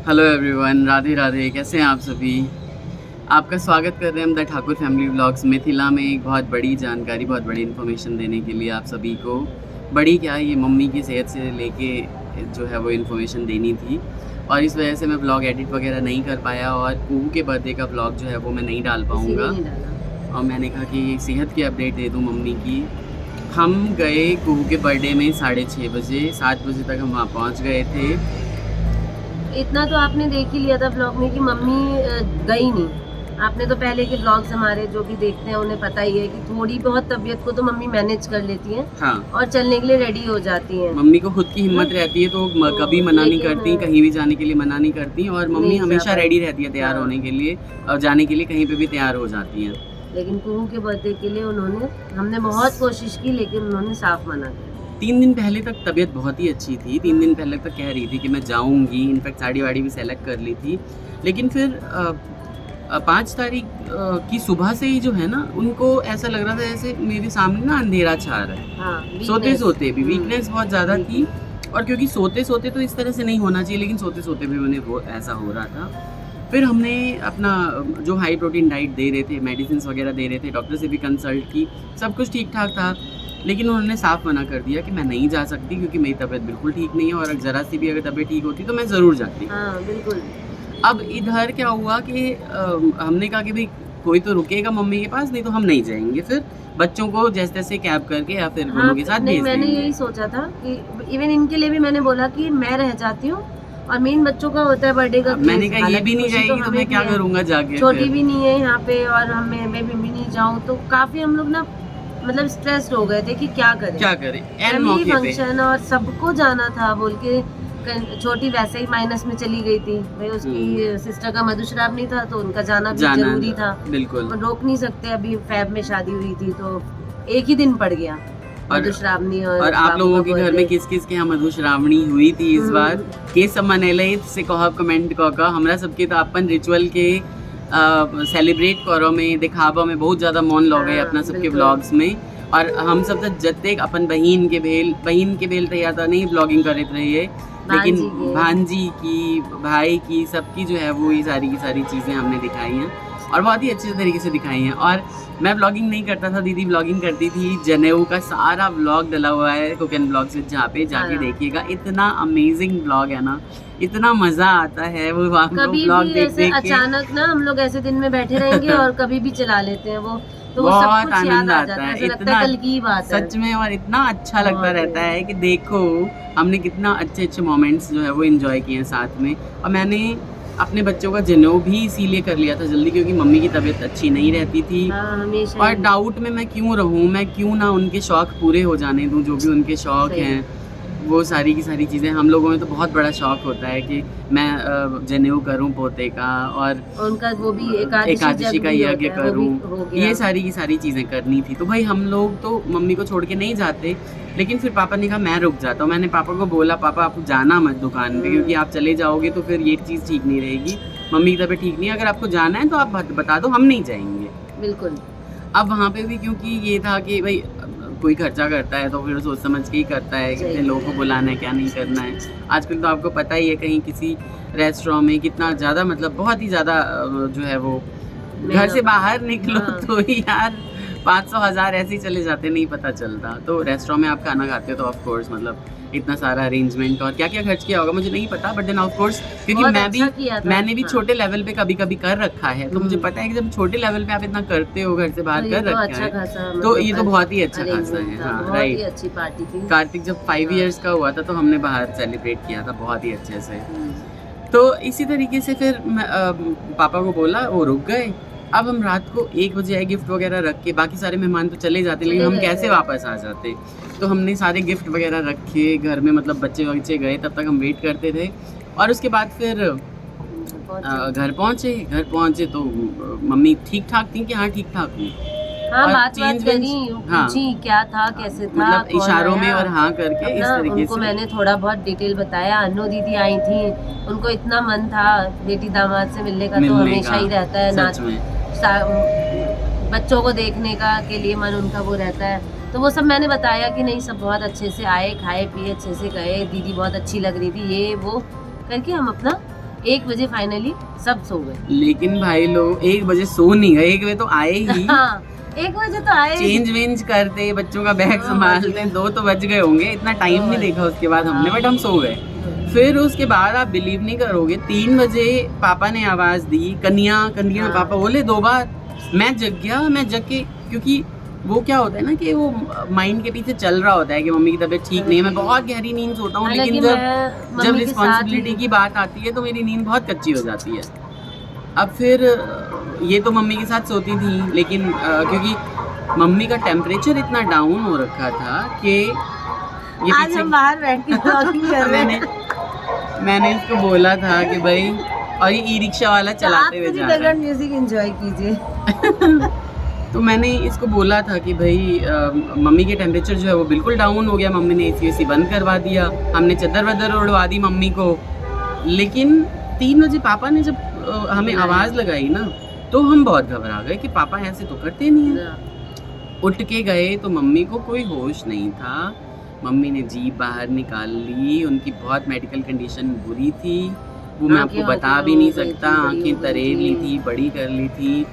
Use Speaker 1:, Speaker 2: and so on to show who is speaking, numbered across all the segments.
Speaker 1: Hello everyone, Radhe Radhe. कैसे हैं आप सभी? आपका स्वागत कर रहे हैं हम the Thakur family vlogs Mithila में एक बहुत बड़ी जानकारी, बहुत बड़ी इन्फॉर्मेशन देने के लिए आप सभी को। बड़ी क्या, ये मम्मी की सेहत से लेके जो है वो इन्फॉर्मेशन देनी थी और इस वजह से मैं व्लॉग एडिट वगैरह नहीं कर पाया और कुहू के बर्थडे का व्लॉग जो है वो मैं नहीं डाल पाऊँगा। और मैंने कहा कि सेहत की अपडेट दे दूँ मम्मी की। हम गए कुहू के बर्थडे में 6:30 बजे, 7 बजे तक हम वहाँ पहुँच गए थे।
Speaker 2: इतना तो आपने देख ही लिया था ब्लॉग में कि मम्मी गई नहीं। आपने तो पहले के ब्लॉग्स हमारे जो भी देखते हैं उन्हें पता ही है कि थोड़ी बहुत तबीयत को तो मम्मी मैनेज कर लेती हैं।
Speaker 1: हाँ,
Speaker 2: और चलने के लिए रेडी हो जाती हैं।
Speaker 1: मम्मी को खुद की हिम्मत रहती है तो कभी मना नहीं करती, कहीं भी जाने के लिए मना नहीं करती और मम्मी हमेशा रेडी रहती है तैयार होने के लिए और जाने के लिए कहीं पे भी तैयार हो जाती हैं।
Speaker 2: लेकिन कुहू के बर्थडे के लिए हमने बहुत कोशिश की लेकिन उन्होंने साफ मना किया।
Speaker 1: 3 दिन पहले तक तबीयत बहुत ही अच्छी थी। 3 दिन पहले तक कह रही थी कि मैं जाऊंगी, इनफैक्ट साड़ी वाड़ी भी सेलेक्ट कर ली थी। लेकिन फिर 5 तारीख की सुबह से ही जो है ना, उनको ऐसा लग रहा था जैसे मेरे सामने ना अंधेरा छा रहा है।
Speaker 2: हाँ,
Speaker 1: सोते सोते भी वीकनेस बहुत ज़्यादा थी और क्योंकि सोते सोते तो इस तरह से नहीं होना चाहिए, लेकिन सोते सोते भी उन्हें वो ऐसा हो रहा था। फिर हमने अपना जो हाई प्रोटीन डाइट दे रहे थे, मेडिसिन वगैरह दे रहे थे, डॉक्टर से भी कंसल्ट की, सब कुछ ठीक ठाक था। लेकिन उन्होंने साफ मना कर दिया कि मैं नहीं जा सकती क्योंकि मेरी तबीयत बिल्कुल ठीक नहीं है और ज़रा सी भी अगर तबीयत ठीक होती तो मैं ज़रूर जाती।
Speaker 2: हाँ, बिल्कुल।
Speaker 1: अब इधर क्या हुआ कि हमने कहा कि भाई कोई तो रुकेगा मम्मी के पास, नहीं तो हम नहीं जाएंगे। फिर बच्चों को जैसे तैसे कैब करके या फिर
Speaker 2: हाँ,
Speaker 1: के साथ
Speaker 2: नहीं,
Speaker 1: भेज
Speaker 2: मैंने
Speaker 1: देंगे।
Speaker 2: यही सोचा था कि इवन इनके लिए भी मैंने बोला कि मैं रह जाती हूँ और मेन बच्चों का होता है बर्थडे का।
Speaker 1: मैंने कहा ये भी नहीं जाएगी तो मैं क्या करूँगा जाके,
Speaker 2: छोटी भी नहीं है यहाँ पे और मैं भी नहीं जाऊँ तो काफी हम लोग ना मतलब स्ट्रेस्ड हो गए थे कि क्या करें फैमिली फंक्शन और सबको जाना था बोल के। छोटी वैसे ही माइनस में चली गई थी भाई, उसकी सिस्टर का मधुश्रावणी नहीं था तो उनका जाना भी जरूरी था।
Speaker 1: बिल्कुल
Speaker 2: रोक नहीं सकते, अभी फैब में शादी हुई थी तो एक ही दिन पड़ गया मधुश्रावणी। और
Speaker 1: आप लोगों के घर में किस किस के यहाँ मधुश्रावणी हुई थी इस बार के सब मनेले से कहो कमेंट का हमरा सबके तो अपन रिचुअल के सेलिब्रेट करो में दिखावा में बहुत ज़्यादा मन लगे अपना सबके व्लॉग्स में। और हम सब तो जत्ते अपन बहन के भेल तैयार था नहीं ब्लॉगिंग करते रहिए, लेकिन भांजी की, भाई की, सबकी जो है वो ये सारी की सारी चीज़ें हमने दिखाई हैं और बहुत ही अच्छे तरीके से दिखाई हैं। और मैं ब्लॉगिंग नहीं करता था, दीदी ब्लॉगिंग करती थी। जनेऊ का सारा ब्लॉग डला हुआ है कुक एंड ब्लॉग्स में, जहाँ पे जाके देखिएगा। इतना अमेजिंग ब्लॉग है ना, इतना मजा आता है वो ब्लॉग देख
Speaker 2: अचानक ना हम लोग ऐसे दिन में बैठे रहेंगे और कभी भी चला लेते हैं वो, तो
Speaker 1: बहुत आनंद आता है,
Speaker 2: इतना कल की बात है
Speaker 1: सच में। और इतना अच्छा लगता रहता है कि देखो हमने कितना अच्छे अच्छे मोमेंट्स जो है वो एंजॉय किए हैं साथ में। और मैंने अपने बच्चों का जनेऊ भी इसीलिए कर लिया था जल्दी, क्योंकि मम्मी की तबीयत अच्छी नहीं रहती थी। और डाउट में मैं क्यों रहूं, मैं क्यों ना उनके शौक पूरे हो जाने दूं, जो भी उनके शौक हैं वो सारी की सारी चीज़ें। हम लोगों में तो बहुत बड़ा शौक होता है कि मैं जनेऊ करूं पोते का और
Speaker 2: उनका वो भी
Speaker 1: एकादशी का यज्ञ करूं, ये सारी की सारी चीज़ें करनी थी। तो भाई हम लोग तो मम्मी को छोड़ के नहीं जाते, लेकिन फिर पापा ने कहा मैं रुक जाता हूँ। मैंने पापा को बोला पापा आप जाना मत दुकान पे, क्योंकि आप चले जाओगे तो फिर ये चीज़ ठीक नहीं रहेगी, मम्मी की तबीयत ठीक नहीं है, अगर आपको जाना है तो आप बता दो, हम नहीं जाएंगे।
Speaker 2: बिल्कुल।
Speaker 1: अब वहाँ पे भी क्योंकि ये था कि भाई कोई खर्चा करता है तो फिर सोच समझ के ही करता है, कितने लोगों को बुलाना है, क्या नहीं करना है। आजकल तो आपको पता ही है कहीं किसी रेस्टोरेंट में कितना ज़्यादा, मतलब बहुत ही ज़्यादा जो है वो घर से बाहर निकलो तो ही यार 500-1000 ऐसे ही चले जाते, नहीं पता चलता। तो रेस्टोरेंट में आप खाना खाते हो तो ऑफ कोर्स मतलब इतना सारा अरेंजमेंट और क्या क्या खर्च किया होगा मुझे नहीं पता, बट देन ऑफ कोर्स क्योंकि मैंने भी छोटे लेवल पे कभी कभी कर रखा है, तो मुझे पता है कि जब छोटे लेवल पे आप इतना करते हो, घर से बाहर कर रखा है, तो ये तो बहुत ही अच्छा खासा है। हाँ राइट,
Speaker 2: अच्छी पार्टी थी।
Speaker 1: कार्तिक जब 5 इयर्स का हुआ था तो हमने बाहर सेलिब्रेट किया था बहुत ही अच्छे से। तो इसी तरीके से फिर पापा को बोला, वो रुक गए। अब हम रात को 1 बजे आए, गिफ्ट वगैरह रख के, बाकी सारे मेहमान तो चले जाते, लेकिन हम कैसे वापस आ जाते। तो हमने सारे गिफ्ट वगैरह रखे घर में, मतलब बच्चे गए तब तक हम वेट करते थे। और उसके बाद फिर घर पहुँचे तो मम्मी ठीक ठाक थी कि हाँ ठीक ठाक हूँ।
Speaker 2: हाँ, बात करी, पूछी क्या था कैसे था,
Speaker 1: मतलब इशारों में और हाँ करके इस तरीके
Speaker 2: उनको
Speaker 1: से मैंने
Speaker 2: थोड़ा बहुत डिटेल बताया। अनु दीदी आई थी, उनको इतना मन था बेटी दामाद से मिलने का, तो हमेशा ही रहता है ना, बच्चों को देखने का के लिए मन उनका वो रहता है। तो वो सब मैंने बताया कि नहीं सब बहुत अच्छे से आए, खाए पिए अच्छे से गए, दीदी बहुत अच्छी लग रही थी, ये वो करके हम अपना 1 बजे फाइनली सब सो गए।
Speaker 1: लेकिन भाई लोग 1 बजे सो नहीं गए, 1 बजे तो आए ही।
Speaker 2: हाँ, 1 बजे तो आए।
Speaker 1: चेंज वेंज करते, बच्चों का बैग संभालते 2 तो बज गए होंगे, इतना टाइम नहीं देखा उसके बाद हमने, बट हम सो गए। फिर उसके बाद आप बिलीव नहीं करोगे, 3 बजे पापा ने आवाज़ दी, कन्या कन्या, पापा बोले 2 बार। मैं जग गया, मैं जग के, क्योंकि वो क्या होता है ना कि वो माइंड के पीछे चल रहा होता है कि मम्मी की तबीयत ठीक नहीं है। मैं बहुत गहरी नींद सोता हूँ, लेकिन जब रिस्पॉन्सिबिलिटी की बात आती है तो मेरी नींद बहुत कच्ची हो जाती है। अब फिर ये तो मम्मी के साथ सोती थी, लेकिन क्योंकि मम्मी का टेम्परेचर इतना डाउन हो रखा था कि ये
Speaker 2: आज हम बाहर बैठ के ब्लॉगिंग कर रहे हैं।
Speaker 1: मैंने इसको बोला था कि भाई, और ये ई रिक्शा वाला चलाते हुए जा रहा है,
Speaker 2: म्यूजिक एंजॉय कीजिए।
Speaker 1: तो मैंने इसको बोला था कि भाई मम्मी के टेम्परेचर जो है वो बिल्कुल डाउन हो गया। मम्मी ने एसी बंद करवा दिया, हमने चादर वादर उड़वा दी मम्मी को। लेकिन 3 बजे पापा ने जब हमें आवाज़ लगाई ना, तो हम बहुत घबरा गए कि पापा ऐसे तो करते नहीं हैं। उठ के गए तो मम्मी को कोई होश नहीं था। मम्मी ने जीभ बाहर निकाल ली, उनकी बहुत मेडिकल कंडीशन बुरी थी, वो मैं आपको बता भी नहीं सकता। आंखें तरेर ली थी, बड़ी कर ली थी,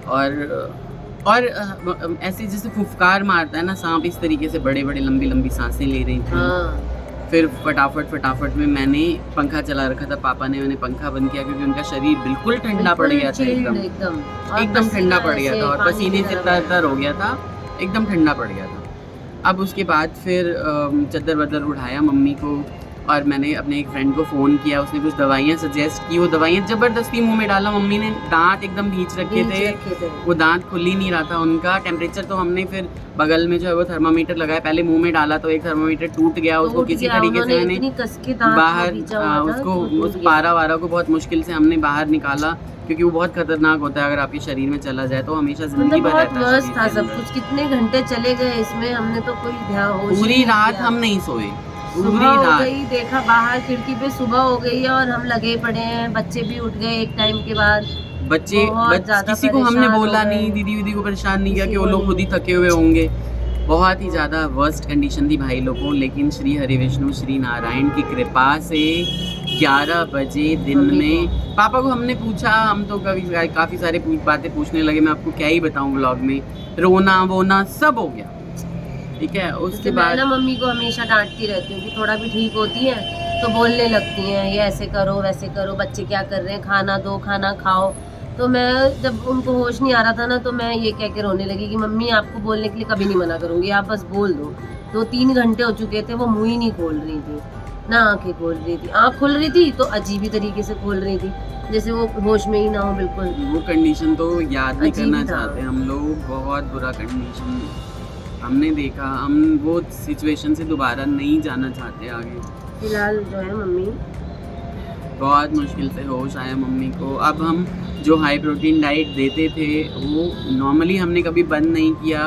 Speaker 1: और ऐसे जैसे फुफकार मारता है ना सांप, इस तरीके से बड़े बड़े लंबी लंबी सांसें ले रही थी। फिर फटाफट में मैंने पंखा चला रखा था, पापा ने मैंने पंखा बंद किया क्योंकि उनका शरीर बिल्कुल ठंडा पड़ गया था, एकदम ठंडा पड़ गया था, और पसीने से तर हो गया था, एकदम ठंडा पड़ गया था। अब उसके बाद फिर चादर वादर उठाया मम्मी को, और मैंने अपने एक फ्रेंड को फ़ोन किया, उसने कुछ दवाइयाँ सजेस्ट की, वो दवाइयाँ ज़बरदस्ती मुंह में डाला। मम्मी ने दांत एकदम भींच रखे थे, वो दांत खुल ही नहीं रहा था उनका। टेम्परेचर तो हमने फिर बगल में जो है वो थर्मामीटर लगाया, पहले मुंह में डाला तो एक थर्मामीटर टूट गया, उसको किसी तरीके से मैंने बाहर उसको उस पारा वारा को बहुत मुश्किल से हमने बाहर निकाला, क्योंकि वो बहुत खतरनाक होता है अगर आपके शरीर में चला जाए तो हमेशा जिंदगी भर रहता है।
Speaker 2: था सब कुछ, कितने घंटे चले गए इसमें, हमने तो कोई ध्यान,
Speaker 1: पूरी रात हम नहीं सोए,
Speaker 2: सुबह हो गई, देखा बाहर खिड़की पे सुबह हो गई है और हम लगे पड़े हैं। बच्चे भी उठ गए एक टाइम के बाद,
Speaker 1: बच्चे किसी को हमने बोला नहीं, दीदी को परेशान नहीं किया कि वो लोग खुद ही थके हुए होंगे। बहुत ही ज़्यादा वर्स्ट कंडीशन थी भाई लोगों, लेकिन श्री हरि विष्णु श्री नारायण की कृपा से 11 बजे दिन में पापा को हमने पूछा, हम तो काफ़ी सारे बातें पूछने लगे, मैं आपको क्या ही बताऊँ व्लॉग में, रोना वोना सब हो गया, ठीक है। उसके बाद
Speaker 2: ना मम्मी को हमेशा डांटती रहती हूँ कि थोड़ा भी ठीक होती है तो बोलने लगती हैं, ये ऐसे करो वैसे करो, बच्चे क्या कर रहे हैं, खाना दो, खाना खाओ। तो मैं जब उनको होश नहीं आ रहा था ना, तो मैं ये कह के रोने लगी कि मम्मी आपको बोलने के लिए कभी नहीं मना करूँगी, आप बस बोल दो। 2-3 घंटे हो चुके थे, वो मुँह ही नहीं खोल रही थी, ना आंखें खोल रही थी, आँख खोल रही थी तो अजीब ही तरीके से खोल रही थी, जैसे वो होश में ही ना हो बिल्कुल।
Speaker 1: वो कंडीशन तो याद नहीं करना चाहते हम लोग, बहुत बुरा कंडीशन हमने देखा, हम वो सिचुएशन से दोबारा नहीं जाना चाहते आगे।
Speaker 2: फिलहाल जो है मम्मी
Speaker 1: बहुत मुश्किल से होश आया मम्मी को। अब हम जो हाई प्रोटीन डाइट देते थे वो नॉर्मली हमने कभी बंद नहीं किया,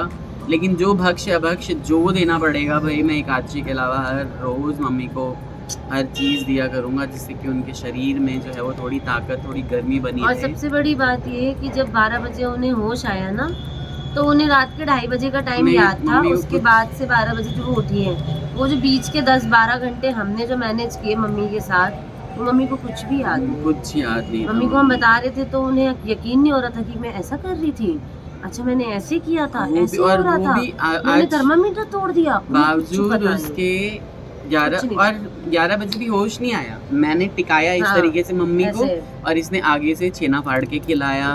Speaker 1: लेकिन जो भक्ष्य अभक्ष्य जो देना पड़ेगा भाई, मैं एकादशी के अलावा हर रोज़ मम्मी को हर चीज़ दिया करूँगा, जिससे कि उनके शरीर में जो है वो थोड़ी ताकत, थोड़ी गर्मी बनी रहे।
Speaker 2: और सबसे बड़ी बात ये है कि जब 12 बजे उन्हें होश आया ना, तो उन्हें रात के 2:30 बजे का टाइम याद था। उसके बाद से 12 बजे जो वो उठी है, वो जो बीच के 10-12 घंटे हमने जो मैनेज किए मम्मी के साथ, वो मम्मी को कुछ भी याद नहीं,
Speaker 1: कुछ याद नहीं।
Speaker 2: मम्मी को हम बता रहे थे तो उन्हें यकीन नहीं हो रहा था कि मैं ऐसा कर रही थी, अच्छा मैंने ऐसे किया था, ऐसे हो रहा था, मैंने थर्मामीटर तोड़ दिया।
Speaker 1: बावजूद उसके 11 बजे भी होश नहीं आया, मैंने टिकाया इस तरीके से मम्मी को, और इसने आगे से छेना फाड़ के खिलाया।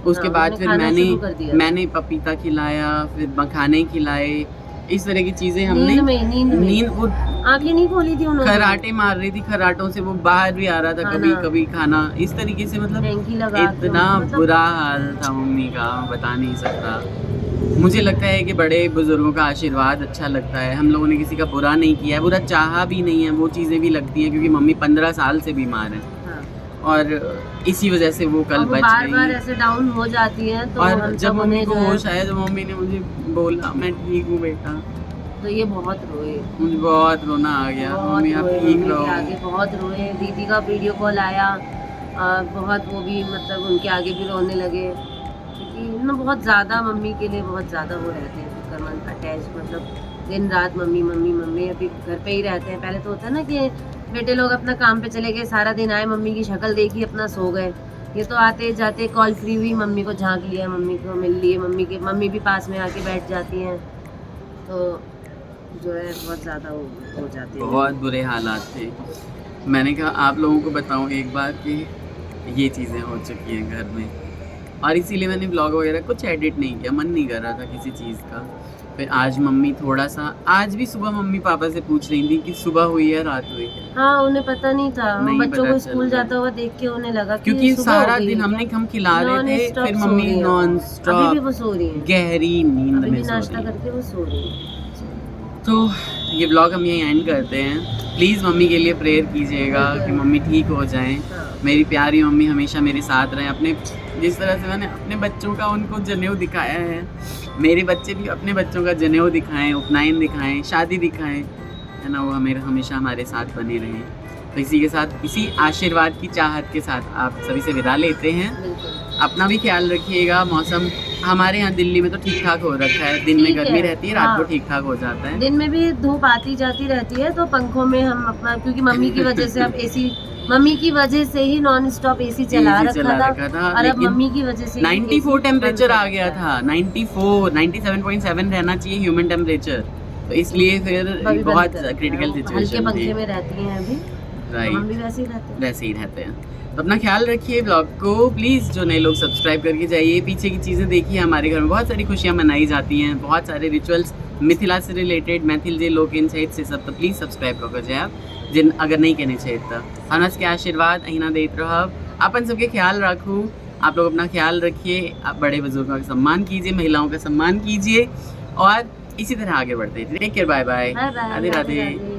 Speaker 1: उसके बाद फिर मैंने पपीता खिलाया, फिर मखाने खिलाए, इस तरह की चीजें हमने नींद
Speaker 2: आंखें नहीं खोली थी उन्होंने,
Speaker 1: खराटे मार रही थी, खराटों से वो बाहर भी आ रहा था कभी कभी खाना, इस तरीके से मतलब इतना बुरा हाल था मम्मी का, बता नहीं सकता। मुझे लगता है कि बड़े बुजुर्गों का आशीर्वाद अच्छा लगता है, हम लोगों ने किसी का बुरा नहीं किया है, बुरा चाहा भी नहीं है, वो चीज़ें भी लगती हैं क्योंकि मम्मी 15 साल से बीमार है और इसी वजह से वो कल बच गई।
Speaker 2: बार ऐसे डाउन हो जाती है तो
Speaker 1: और जब मम्मी को होश आया, जब मम्मी ने मुझे बोला मैं ठीक हूँ बेटा,
Speaker 2: तो ये बहुत रोए,
Speaker 1: मुझे बहुत रोना आ गया, मम्मी आप ठीक रहो।
Speaker 2: आगे बहुत रोए, दीदी का वीडियो कॉल आया, बहुत वो भी मतलब उनके आगे भी रोने लगे, क्योंकि ना बहुत ज़्यादा मम्मी के लिए बहुत ज़्यादा वो रहते हैं फिक्रमंद, अटैच, मतलब दिन रात मम्मी मम्मी मम्मी। अभी घर पे ही रहते हैं, पहले तो होता है ना कि बेटे लोग अपना काम पे चले गए, सारा दिन आए, मम्मी की शक्ल देखी, अपना सो गए। ये तो आते जाते कॉल फ्री हुई, मम्मी को झांक लिया, मम्मी को मिल लिए, मम्मी भी पास में आके बैठ जाती हैं, तो जो है बहुत ज़्यादा हो जाते हैं।
Speaker 1: बहुत बुरे हालात थे। मैंने कहा आप लोगों को बताऊं एक बार कि ये चीज़ें हो चुकी हैं घर में, और इसीलिए मैंने ब्लॉग वगैरह कुछ एडिट नहीं किया, मन नहीं कर रहा था किसी चीज़ का। फिर आज मम्मी थोड़ा सा, आज भी सुबह मम्मी पापा से पूछ रही थी कि सुबह हुई है रात हुई है।
Speaker 2: हाँ, उन्हें पता नहीं था,
Speaker 1: नहीं
Speaker 2: बच्चों
Speaker 1: पता
Speaker 2: को
Speaker 1: चल
Speaker 2: स्कूल
Speaker 1: रहा है।
Speaker 2: जाता हुआ देख के उन्हें लगा कि
Speaker 1: क्योंकि
Speaker 2: सुबह
Speaker 1: सारा
Speaker 2: हो गई
Speaker 1: दिन
Speaker 2: है
Speaker 1: हमने
Speaker 2: क्या?
Speaker 1: हम खिला रहे थे,
Speaker 2: Non-stop
Speaker 1: फिर
Speaker 2: सो
Speaker 1: मम्मी
Speaker 2: रही हैं।
Speaker 1: नॉन
Speaker 2: अभी भी
Speaker 1: स्टॉप
Speaker 2: वो सो रही हैं,
Speaker 1: गहरी नींद
Speaker 2: अभी भी
Speaker 1: में सो
Speaker 2: नाश्ता
Speaker 1: रही हैं।
Speaker 2: करके वो सो रही हैं।
Speaker 1: तो ये ब्लॉग हम यहीं एंड करते हैं। प्लीज़ मम्मी के लिए प्रेयर कीजिएगा कि मम्मी ठीक हो जाएं।
Speaker 2: हाँ।
Speaker 1: मेरी प्यारी मम्मी हमेशा मेरे साथ रहें। अपने जिस तरह से मैंने अपने बच्चों का उनको जनेऊ दिखाया है, मेरे बच्चे भी अपने बच्चों का जनेऊ दिखाएं, उपनयन दिखाएं, शादी दिखाएं, है ना, वो हमेशा हमारे साथ बने रहें। तो इसी के साथ, इसी आशीर्वाद की चाहत के साथ आप सभी से विदा लेते हैं।
Speaker 2: बिल्कुल।
Speaker 1: अपना भी ख्याल रखिएगा। मौसम हमारे यहाँ दिल्ली में तो ठीक ठाक हो रखा है, दिन में
Speaker 2: ठीक
Speaker 1: गर्मी
Speaker 2: है,
Speaker 1: रहती है, रात को
Speaker 2: हाँ।
Speaker 1: ठीक ठाक हो जाता है।
Speaker 2: दिन में भी धूप आती जाती रहती है, तो पंखों में हम अपना, क्योंकि मम्मी की वजह से अब एसी, मम्मी की वजह से ही नॉन स्टॉप एसी चला रखा था, और अब मम्मी की वजह से
Speaker 1: 94 टेम्परेचर आ गया था। 94, 97.7 रहना चाहिए ह्यूमन टेम्परेचर, तो इसलिए फिर बहुत क्रिटिकल
Speaker 2: हल्के
Speaker 1: सिचुएशन थी।
Speaker 2: पंखे में रहती हैं अभी, तो हम भी वैसे ही रहते हैं।
Speaker 1: वैसे ही रहते हैं। तो अपना ख्याल रखिए। ब्लॉग को प्लीज़ जो नए लोग सब्सक्राइब करके जाइए, पीछे की चीज़ें देखिए। हमारे घर में बहुत सारी खुशियाँ मनाई जाती हैं, बहुत सारे रिचुअल्स मिथिला से रिलेटेड, मैथिल जे लोक इन सहित से सब, तो प्लीज़ सब्सक्राइब करके जाए आप, जिन अगर नहीं कहने चाहिए तो। हनस के आशीर्वाद अहिना देत रहब। अपन सबके ख्याल रखूँ, आप लोग अपना ख्याल रखिए, आप बड़े बुजुर्गों का सम्मान कीजिए, महिलाओं का सम्मान कीजिए, और इसी तरह आगे बढ़ते हैं। Take care, bye bye, Radhe Radhe.